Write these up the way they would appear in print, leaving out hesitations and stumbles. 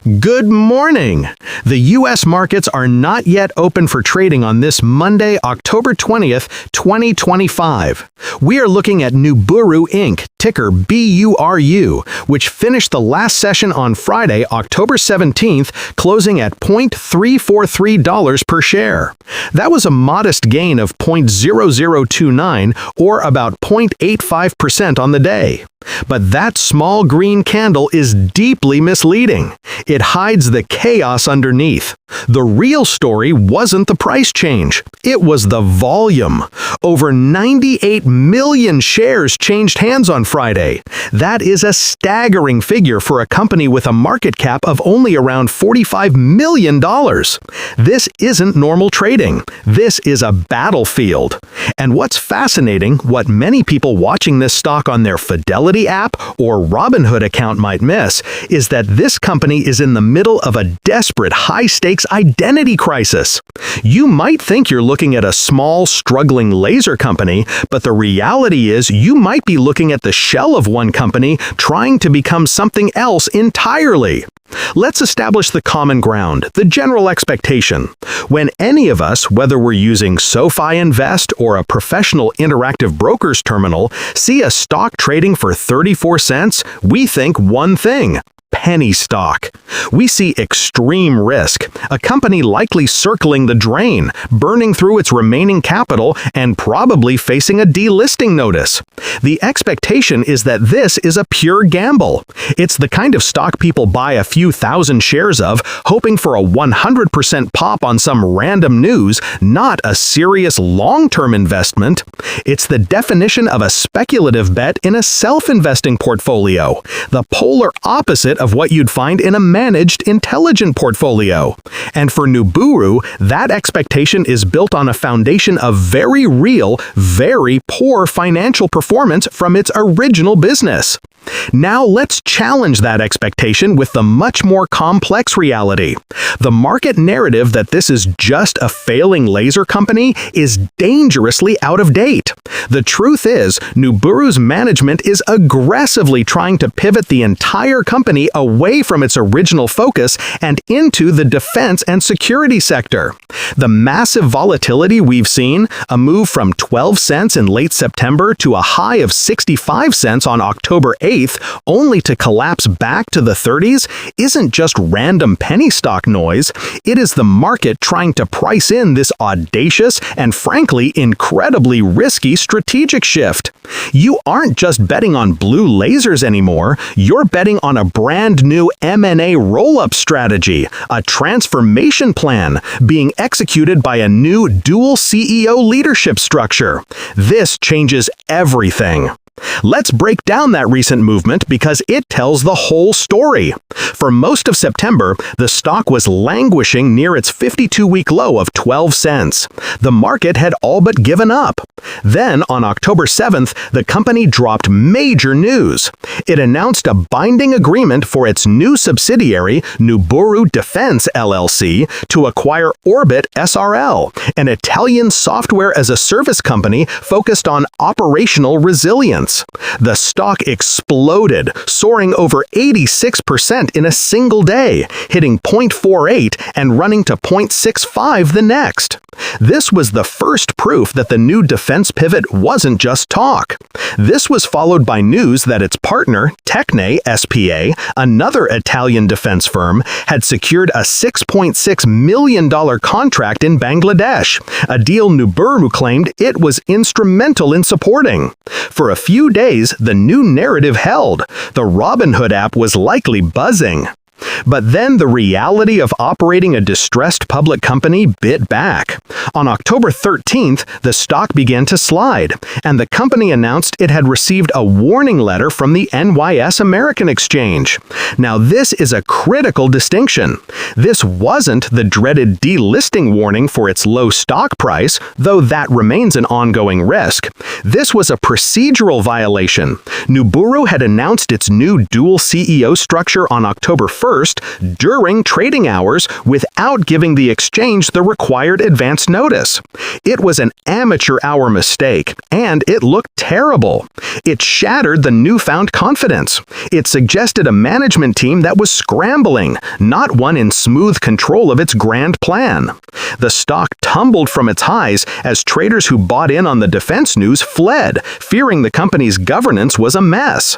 Good morning! The U.S. markets are not yet open for trading on this Monday, October 20th, 2025. We are looking at Nuburu Inc., ticker BURU, which finished the last session on Friday, October 17th, closing at $0.343 per share. That was a modest gain of 0.0029, or about 0.85% on the day. But that small green candle is deeply misleading. It hides the chaos underneath. The real story wasn't the price change. It was the volume. Over 98 million shares changed hands on Friday. That is a staggering figure for a company with a market cap of only around $45 million. This isn't normal trading. This is a battlefield. And what's fascinating, what many people watching this stock on their Fidelity app or Robinhood account might miss, is that this company is in the middle of a desperate high-stakes identity crisis. You might think you're looking at a small, struggling laser company, but the reality is you might be looking at the shell of one company trying to become something else entirely. Let's establish the common ground, the general expectation. When any of us, whether we're using SoFi Invest or a professional interactive broker's terminal, see a stock trading for 34 cents, we think one thing: penny stock. We see extreme risk, a company likely circling the drain, burning through its remaining capital, and probably facing a delisting notice. The expectation is that this is a pure gamble. It's the kind of stock people buy a few thousand shares of, hoping for a 100% pop on some random news, not a serious long-term investment. It's the definition of a speculative bet in a self-investing portfolio, the polar opposite of what you'd find in a managed, intelligent portfolio. And for Nuburu, that expectation is built on a foundation of very real, very poor financial performance from its original business. Now let's challenge that expectation with the much more complex reality. The market narrative that this is just a failing laser company is dangerously out of date. The truth is, Nuburu's management is aggressively trying to pivot the entire company away from its original focus and into the defense and security sector. The massive volatility we've seen, a move from 12 cents in late September to a high of 65 cents on October 8th, only to collapse back to the 30s, isn't just random penny stock noise. It is the market trying to price in this audacious and frankly incredibly risky strategic shift. You aren't just betting on blue lasers anymore, you're betting on a brand new M&A roll-up strategy, a transformation plan being executed by a new dual CEO leadership structure. This changes everything. Let's break down that recent movement because it tells the whole story. For most of September, the stock was languishing near its 52-week low of 12 cents. The market had all but given up. Then, on October 7th, the company dropped major news. It announced a binding agreement for its new subsidiary, Nuburu Defense LLC, to acquire Orbit SRL, an Italian software-as-a-service company focused on operational resilience. The stock exploded, soaring over 86% in a single day, hitting 0.48 and running to 0.65 the next. This was the first proof that the new defense pivot wasn't just talk. This was followed by news that its partner, Tecne SPA, another Italian defense firm, had secured a $6.6 million contract in Bangladesh, a deal Nuburu claimed it was instrumental in supporting. For a few days, the new narrative held. The Robinhood app was likely buzzing. But then the reality of operating a distressed public company bit back. On October 13th, the stock began to slide, and the company announced it had received a warning letter from the NYS American Exchange. Now, this is a critical distinction. This wasn't the dreaded delisting warning for its low stock price, though that remains an ongoing risk. This was a procedural violation. Nuburu had announced its new dual CEO structure on October 1st, 21st during trading hours without giving the exchange the required advance notice. It was an amateur hour mistake, and it looked terrible. It shattered the newfound confidence. It suggested a management team that was scrambling, not one in smooth control of its grand plan. The stock tumbled from its highs as traders who bought in on the defense news fled, fearing the company's governance was a mess.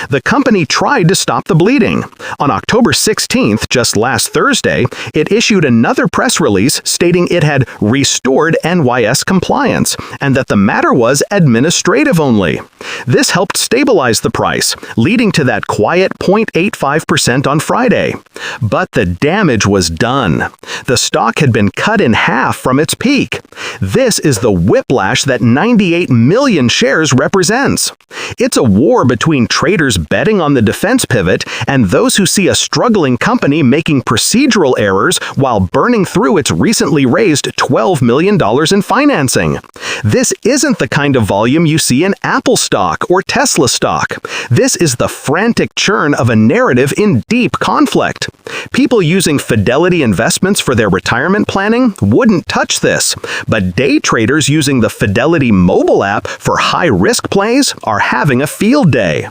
The company tried to stop the bleeding. On October 16th, just last Thursday, it issued another press release stating it had restored NYS compliance and that the matter was administrative only. This helped stabilize the price, leading to that quiet 0.85% on Friday. But the damage was done. The stock had been cut in half from its peak. This is the whiplash that 98 million shares represents. It's a war between traders betting on the defense pivot and those who see a struggling company making procedural errors while burning through its recently raised $12 million in financing. This isn't the kind of volume you see in Apple stock or Tesla stock. This is the frantic churn of a narrative in deep conflict. People using Fidelity investments for their retirement planning wouldn't touch this, but day traders using the Fidelity mobile app for high-risk plays are having a field day.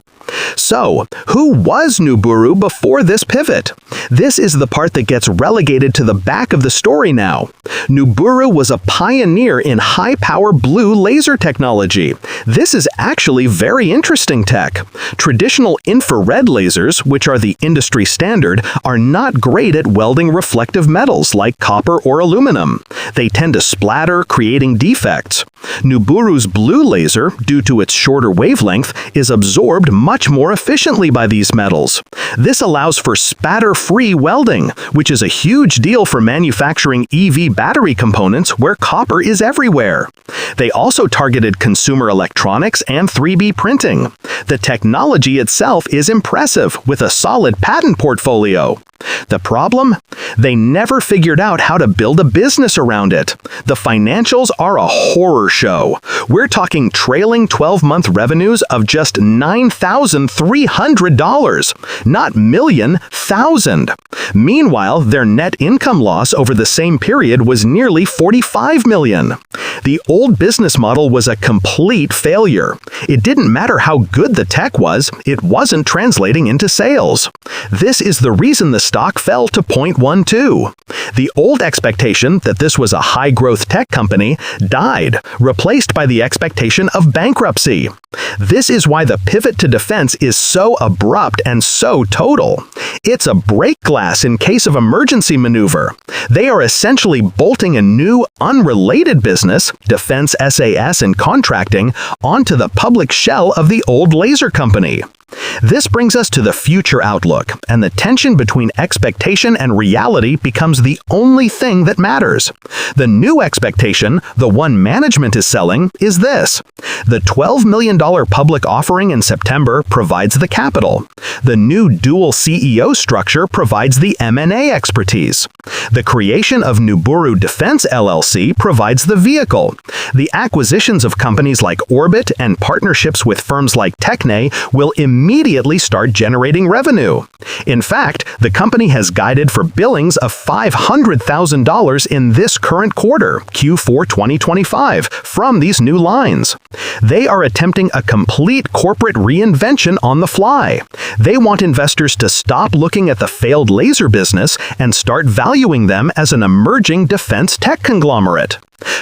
So, who was Nuburu before this pivot? This is the part that gets relegated to the back of the story now. Nuburu was a pioneer in high-power blue laser technology. This is actually very interesting tech. Traditional infrared lasers, which are the industry standard, are not great at welding reflective metals like copper or aluminum. They tend to splatter, creating defects. Nuburu's blue laser, due to its shorter wavelength, is absorbed much more efficiently by these metals. This allows for spatter-free welding, which is a huge deal for manufacturing EV battery components where copper is everywhere. They also targeted consumer electronics and 3D printing. The technology itself is impressive, with a solid patent portfolio. The problem? They never figured out how to build a business around it. The financials are a horror show. We're talking trailing 12-month revenues of just $9,300, not million, thousand. Meanwhile, their net income loss over the same period was nearly $45 million. The old business model was a complete failure. It didn't matter how good the tech was, it wasn't translating into sales. This is the reason the stock fell to 0.12. The old expectation that this was a high-growth tech company died, replaced by the expectation of bankruptcy. This is why the pivot to defense is so abrupt and so total. It's a break glass in case of emergency maneuver. They are essentially bolting a new, unrelated business, defense SAS and contracting, onto the public shell of the old laser company. This brings us to the future outlook, and the tension between expectation and reality becomes the only thing that matters. The new expectation, the one management is selling, is this. The $12 million public offering in September provides the capital. The new dual CEO structure provides the M&A expertise. The creation of Nuburu Defense LLC provides the vehicle. The acquisitions of companies like Orbit and partnerships with firms like Techne will immediately start generating revenue. In fact, the company has guided for billings of $500,000 in this current quarter, Q4 2025, from these new lines. They are attempting a complete corporate reinvention on the fly. They want investors to stop looking at the failed laser business and start valuing them as an emerging defense tech conglomerate.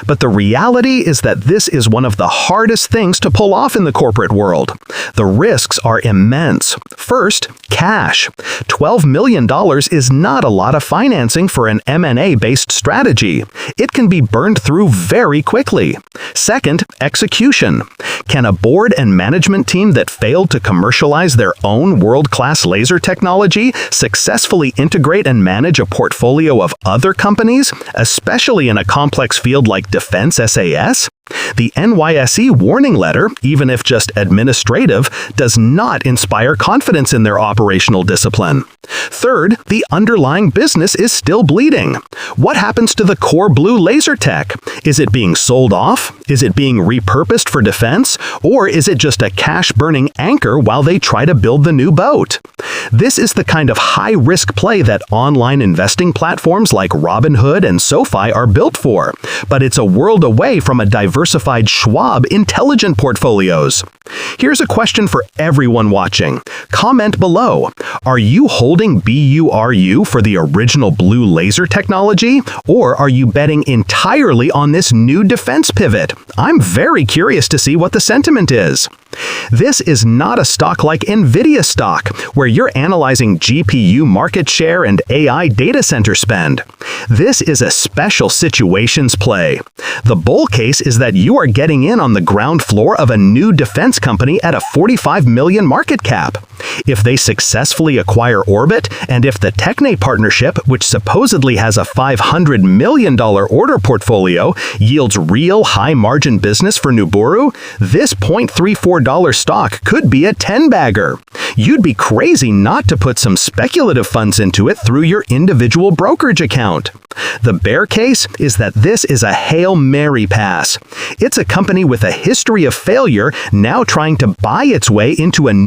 But the reality is that this is one of the hardest things to pull off in the corporate world. The risks are immense. First, cash. $12 million is not a lot of financing for an M&A-based strategy. It can be burned through very quickly. Second, execution. Can a board and management team that failed to commercialize their own world-class laser technology successfully integrate and manage a portfolio of other companies, especially in a complex field like defense SAS? The NYSE warning letter, even if just administrative, does not inspire confidence in their operational discipline. Third, the underlying business is still bleeding. What happens to the core blue laser tech? Is it being sold off? Is it being repurposed for defense? Or is it just a cash-burning anchor while they try to build the new boat? This is the kind of high-risk play that online investing platforms like Robinhood and SoFi are built for, but it's a world away from a diversified Schwab intelligent portfolios. Here's a question for everyone watching. Comment below. Are you holding BURU for the original blue laser technology, or are you betting entirely on this new defense pivot? I'm very curious to see what the sentiment is. This is not a stock like Nvidia stock, where you're analyzing GPU market share and AI data center spend. This is a special situations play. The bull case is that you are getting in on the ground floor of a new defense company at a $45 million market cap. If they successfully acquire Orbit, and if the Techne partnership, which supposedly has a $500 million order portfolio, yields real high-margin business for Nuburu, this $0.34 stock could be a 10-bagger. You'd be crazy not to put some speculative funds into it through your individual brokerage account. The bear case is that this is a Hail Mary pass. It's a company with a history of failure now trying to buy its way into a